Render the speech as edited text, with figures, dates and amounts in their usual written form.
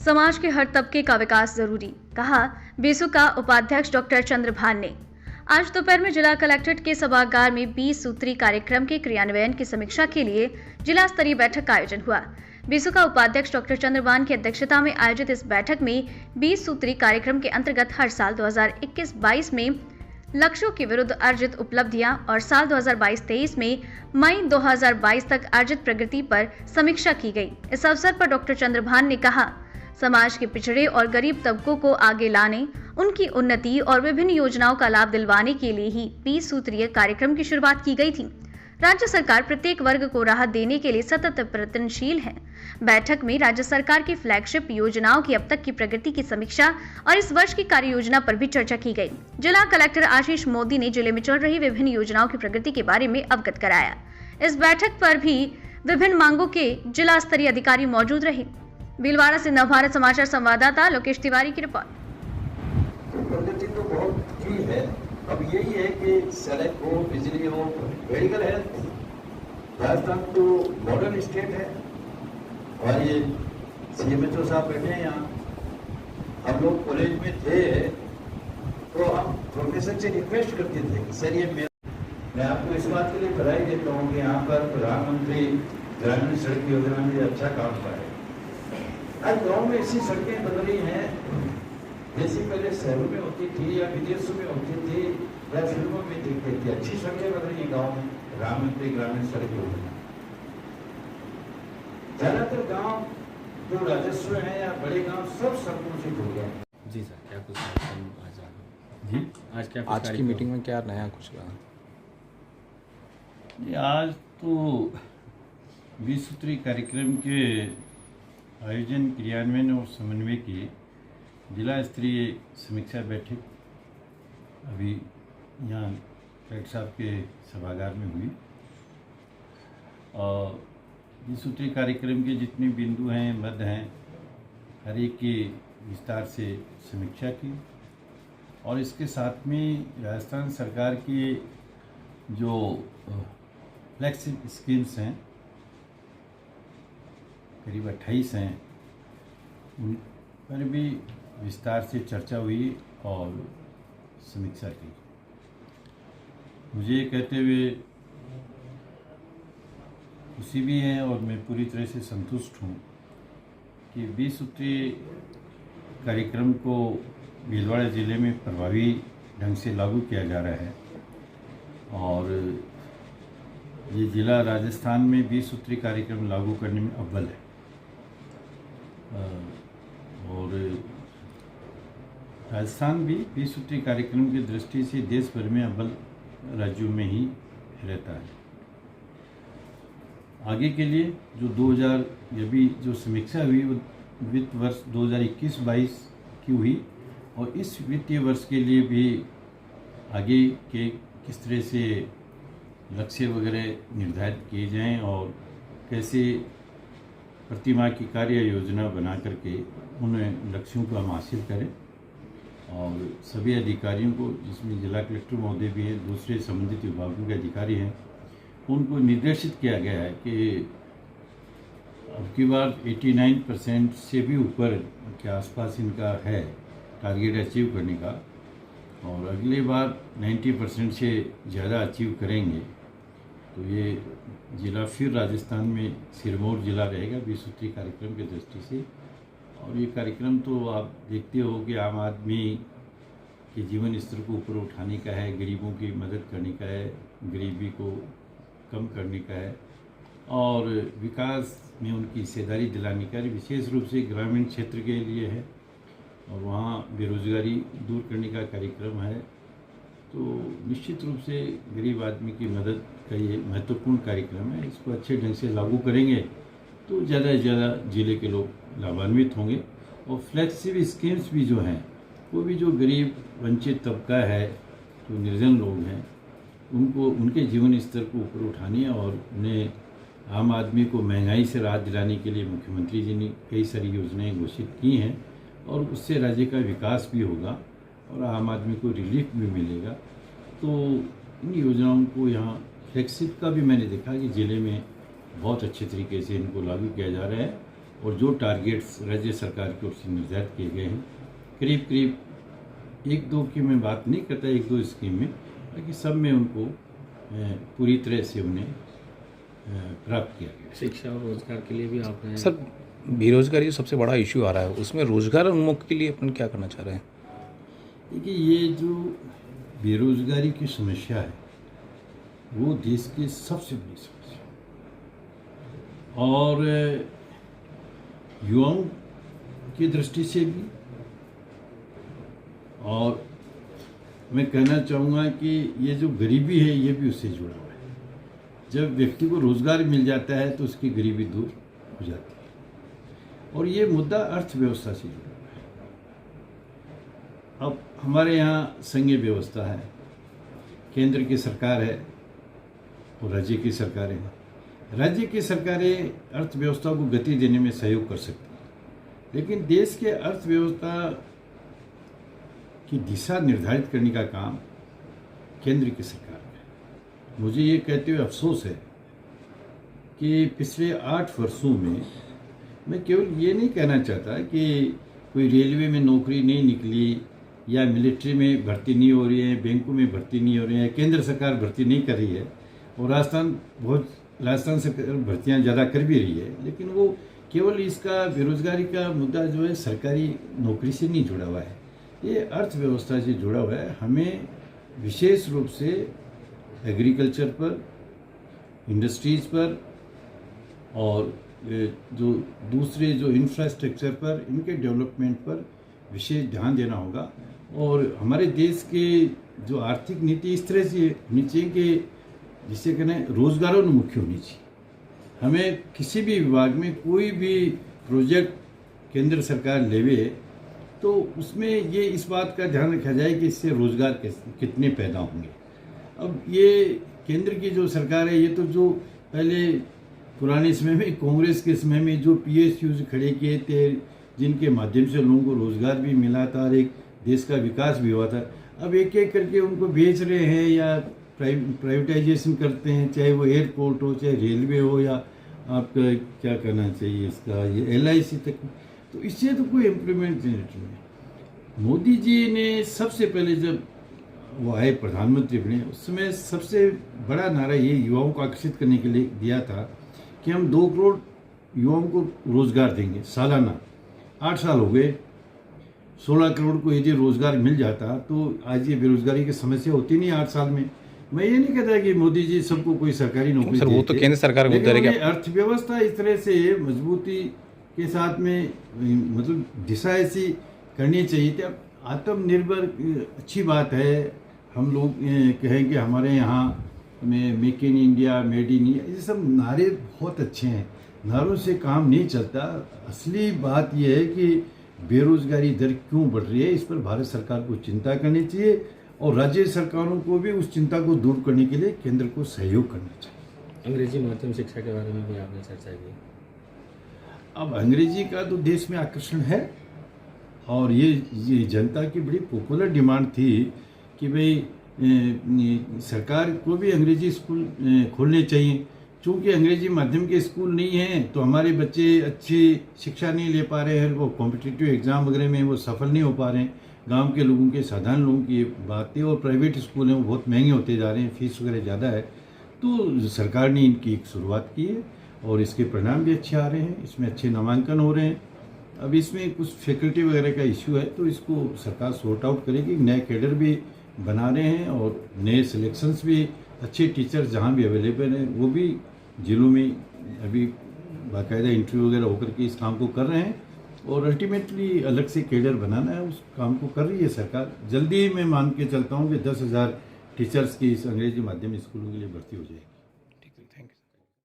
समाज के हर तबके का विकास जरूरी, कहा बेसु का उपाध्यक्ष डॉक्टर चंद्रभान ने। आज दोपहर में जिला कलेक्ट्रेट के सभागार में 20 सूत्री कार्यक्रम के क्रियान्वयन की समीक्षा के लिए जिला स्तरीय बैठक का आयोजन हुआ। बेसु का उपाध्यक्ष डॉक्टर चंद्रभान की अध्यक्षता में आयोजित इस बैठक में 20 सूत्री कार्यक्रम के अंतर्गत हर साल 2021-22 में लक्ष्यों के विरुद्ध अर्जित उपलब्धियां और साल 2022-23 में मई 2022 तक अर्जित प्रगति पर समीक्षा की गई। इस अवसर पर डॉक्टर चंद्रभान ने कहा, समाज के पिछड़े और गरीब तबकों को आगे लाने, उनकी उन्नति और विभिन्न योजनाओं का लाभ दिलवाने के लिए ही 20 सूत्रीय कार्यक्रम की शुरुआत की गई थी। राज्य सरकार प्रत्येक वर्ग को राहत देने के लिए सतत प्रयत्नशील है। बैठक में राज्य सरकार की फ्लैगशिप योजनाओं की अब तक की प्रगति की समीक्षा और इस वर्ष की कार्य योजना पर भी चर्चा की गई। जिला कलेक्टर आशीष मोदी ने जिले में चल रही विभिन्न योजनाओं की प्रगति के बारे में अवगत कराया। इस बैठक पर भी विभिन्न मांगों के जिला स्तरीय अधिकारी मौजूद रहे। भीलवाड़ा से नवभारत समाचार संवाददाता लोकेश तिवारी की रिपोर्ट। प्रगति तो बहुत की है, अब यही है कि सड़क हो, बिजली हो, मेडिकल हेल्थ। राजस्थान तो मॉडर्न स्टेट है और ये CMHO साहब बैठे हैं यहाँ। हम लोग कॉलेज में थे तो हम प्रोफेसर से रिक्वेस्ट करते थे कि सर ये मैं आपको इस बात के लिए बधाई देता हूँ कि यहाँ पर प्रधानमंत्री ग्रामीण सड़क योजना में अच्छा काम कर रहे हैं। आज गाँव में ऐसी सड़कें बन रही हैं जैसी पहले शहरों में होती थी या विदेशों में होती थी या फिल्मों में देखते थे। अच्छी सड़कें बन रही हैं गाँव में, प्रधानमंत्री ग्रामीण सड़क योजना। ज्यादातर गांव जो राजस्व है या बड़े गांव सब सड़कों से जुड़ गए। जी सर, क्या कुछ आज जी आज क्या आज की मीटिंग में क्या नया कुछ रहा? आज तो 20 सूत्री कार्यक्रम के आयोजन, क्रियान्वयन और समन्वय की जिला स्तरीय समीक्षा बैठक अभी यहाँ कलेक्टर साहब के सभागार में हुई और 20 सूत्री कार्यक्रम के जितने बिंदु हैं, मद हैं, हर एक की विस्तार से समीक्षा की और इसके साथ में राजस्थान सरकार की जो फ्लैगशिप स्कीम्स हैं, करीब 28 हैं, उन पर भी विस्तार से चर्चा हुई और समीक्षा की। मुझे ये कहते हुए खुशी भी है और मैं पूरी तरह से संतुष्ट हूँ कि 20 सूत्री कार्यक्रम को भीलवाड़ा ज़िले में प्रभावी ढंग से लागू किया जा रहा है और ये ज़िला राजस्थान में 20 सूत्री कार्यक्रम लागू करने में अव्वल है और राजस्थान भी 20 सूत्री कार्यक्रम की दृष्टि से देश भर में अव्वल राज्यों में ही रहता है। आगे के लिए जो 2000 अभी जो समीक्षा हुई वो वित्त वर्ष 2021-22 की हुई और इस वित्तीय वर्ष के लिए भी आगे के किस तरह से लक्ष्य वगैरह निर्धारित किए जाएं और कैसे प्रतिमाह की कार्य योजना बना करके उन लक्ष्यों को हम हासिल करें और सभी अधिकारियों को, जिसमें जिला कलेक्टर महोदय भी हैं, दूसरे संबंधित विभागों के अधिकारी हैं, उनको निर्देशित किया गया है कि अब की बार 89% से भी ऊपर के आसपास इनका है टारगेट अचीव करने का और अगली बार 90% से ज़्यादा अचीव करेंगे तो ये ज़िला फिर राजस्थान में सिरमौर ज़िला रहेगा 20 सूत्री कार्यक्रम की दृष्टि से। और ये कार्यक्रम तो आप देखते हो कि आम आदमी के जीवन स्तर को ऊपर उठाने का है, गरीबों की मदद करने का है, गरीबी को कम करने का है और विकास में उनकी हिस्सेदारी दिलाने का है। विशेष रूप से ग्रामीण क्षेत्र के लिए है और वहाँ बेरोजगारी दूर करने का कार्यक्रम है। तो निश्चित रूप से गरीब आदमी की मदद का ये महत्वपूर्ण कार्यक्रम है। इसको अच्छे ढंग से लागू करेंगे तो ज़्यादा से ज़्यादा ज़िले के लोग लाभान्वित होंगे और फ्लैगशिप स्कीम्स भी जो हैं वो भी जो गरीब वंचित तबका है, जो निर्धन लोग हैं, उनको उनके जीवन स्तर को ऊपर उठाने और उन्हें आम आदमी को महंगाई से राहत दिलाने के लिए मुख्यमंत्री जी ने कई सारी योजनाएं घोषित की हैं और उससे राज्य का विकास भी होगा और आम आदमी को रिलीफ भी मिलेगा। तो इन योजनाओं को यहाँ फ्लैगशिप का भी मैंने देखा कि ज़िले में बहुत अच्छे तरीके से इनको लागू किया जा रहा है और जो टारगेट्स राज्य सरकार की ओर से निर्धारित किए गए हैं, करीब करीब 1-2 की मैं बात नहीं करता, 1-2 स्कीम में, बाकी सब में उनको पूरी तरह से उन्हें प्राप्त किया गया। शिक्षा और रोजगार के लिए भी आपने सर बेरोजगारी सबसे बड़ा इशू आ रहा है, उसमें रोजगार उन्मुख के लिए अपन क्या करना चाह रहे हैं? देखिए, ये जो बेरोजगारी की समस्या है वो देश की सबसे बड़ी समस्या है, और युवाओं की दृष्टि से भी, और मैं कहना चाहूँगा कि ये जो गरीबी है ये भी उससे जुड़ा हुआ है। जब व्यक्ति को रोजगार मिल जाता है तो उसकी गरीबी दूर हो जाती है, और ये मुद्दा अर्थव्यवस्था से जुड़ा हुआ है। अब हमारे यहाँ संघीय व्यवस्था है, केंद्र की सरकार है और राज्य की सरकारें हैं। राज्य की सरकारें अर्थव्यवस्था को गति देने में सहयोग कर सकती हैं, लेकिन देश के अर्थव्यवस्था की दिशा निर्धारित करने का काम केंद्र की सरकार है। मुझे ये कहते हुए अफसोस है कि पिछले 8 वर्षों में, मैं केवल ये नहीं कहना चाहता कि कोई रेलवे में नौकरी नहीं निकली, या मिलिट्री में भर्ती नहीं हो रही है, बैंकों में भर्ती नहीं हो रही है, केंद्र सरकार भर्ती नहीं कर रही है, और राजस्थान सरकार भर्तियाँ ज़्यादा कर भी रही है, लेकिन वो केवल इसका बेरोजगारी का मुद्दा जो है सरकारी नौकरी से नहीं जुड़ा हुआ है, ये अर्थव्यवस्था से जुड़ा हुआ है। हमें विशेष रूप से एग्रीकल्चर पर, इंडस्ट्रीज पर, और जो दूसरे जो इंफ्रास्ट्रक्चर पर, इनके डेवलपमेंट पर विशेष ध्यान देना होगा। और हमारे देश के जो आर्थिक नीति इस तरह से होनी चाहिए कि जिससे कहें रोजगारोन्मुखी होनी चाहिए। हमें किसी भी विभाग में कोई भी प्रोजेक्ट केंद्र सरकार लेवे तो उसमें ये इस बात का ध्यान रखा जाए कि इससे रोजगार कितने पैदा होंगे। अब ये केंद्र की जो सरकार है, ये तो जो पहले पुराने समय में कांग्रेस के समय में जो PSUs खड़े किए थे, जिनके माध्यम से लोगों को रोजगार भी मिला था और एक देश का विकास भी हुआ था, अब एक एक करके उनको बेच रहे हैं या प्राइवेटाइजेशन करते हैं, चाहे वो एयरपोर्ट हो, चाहे रेलवे हो, या आपका क्या करना चाहिए इसका ये LIC तक। तो इससे तो कोई इम्प्लीमेंट नहीं। मोदी जी ने सबसे पहले जब वो आए प्रधानमंत्री बने, उस समय सबसे बड़ा नारा ये युवाओं को आकर्षित करने के लिए दिया था कि हम 2 करोड़ युवाओं को रोजगार देंगे सालाना। 8 साल हो गए, 16 करोड़ को यदि रोजगार मिल जाता तो आज ये बेरोजगारी की समस्या होती नहीं 8 साल में। मैं ये नहीं कहता कि मोदी जी सबको कोई सरकारी नौकरी सर वो तो केंद्र सरकार को लेकिन अर्थव्यवस्था इस तरह से मजबूती के साथ में, मतलब दिशा ऐसी करनी चाहिए थी। अब आत्मनिर्भर अच्छी बात है, हम लोग कहें कि हमारे यहाँ में make in India, made in India, ये सब नारे बहुत अच्छे हैं, नारों से काम नहीं चलता। असली बात यह है कि बेरोजगारी दर क्यों बढ़ रही है, इस पर भारत सरकार को चिंता करनी चाहिए, और राज्य सरकारों को भी उस चिंता को दूर करने के लिए केंद्र को सहयोग करना चाहिए। अंग्रेजी माध्यम शिक्षा के बारे में भी आपने चर्चा की। अब अंग्रेजी का तो देश में आकर्षण है, और ये जनता की बड़ी पॉपुलर डिमांड थी कि भाई सरकार को भी अंग्रेजी स्कूल खोलने चाहिए। चूँकि अंग्रेजी माध्यम के स्कूल नहीं हैं तो हमारे बच्चे अच्छी शिक्षा नहीं ले पा रहे हैं, वो कॉम्पिटिटिव एग्ज़ाम वगैरह में वो सफल नहीं हो पा रहे हैं। गांव के लोगों के, साधारण लोगों की बातें, और प्राइवेट स्कूल हैं वो बहुत महंगे होते जा रहे हैं, फीस वगैरह ज़्यादा है। तो सरकार ने इनकी एक शुरुआत की है और इसके परिणाम भी अच्छे आ रहे हैं, इसमें अच्छे नामांकन हो रहे हैं। अब इसमें कुछ फैकल्टी वगैरह का इशू है तो इसको सरकार सॉर्ट आउट करेगी। नए कैडर भी बना रहे हैं और नए सिलेक्शंस भी, अच्छे टीचर्स जहाँ भी अवेलेबल हैं वो भी जिलों में अभी बाकायदा इंटरव्यू वगैरह होकर के इस काम को कर रहे हैं, और अल्टीमेटली अलग से कैडर बनाना है, उस काम को कर रही है सरकार। जल्दी मैं मान के चलता हूँ कि 10,000 टीचर्स की इस अंग्रेजी माध्यम स्कूलों के लिए भर्ती हो जाएगी।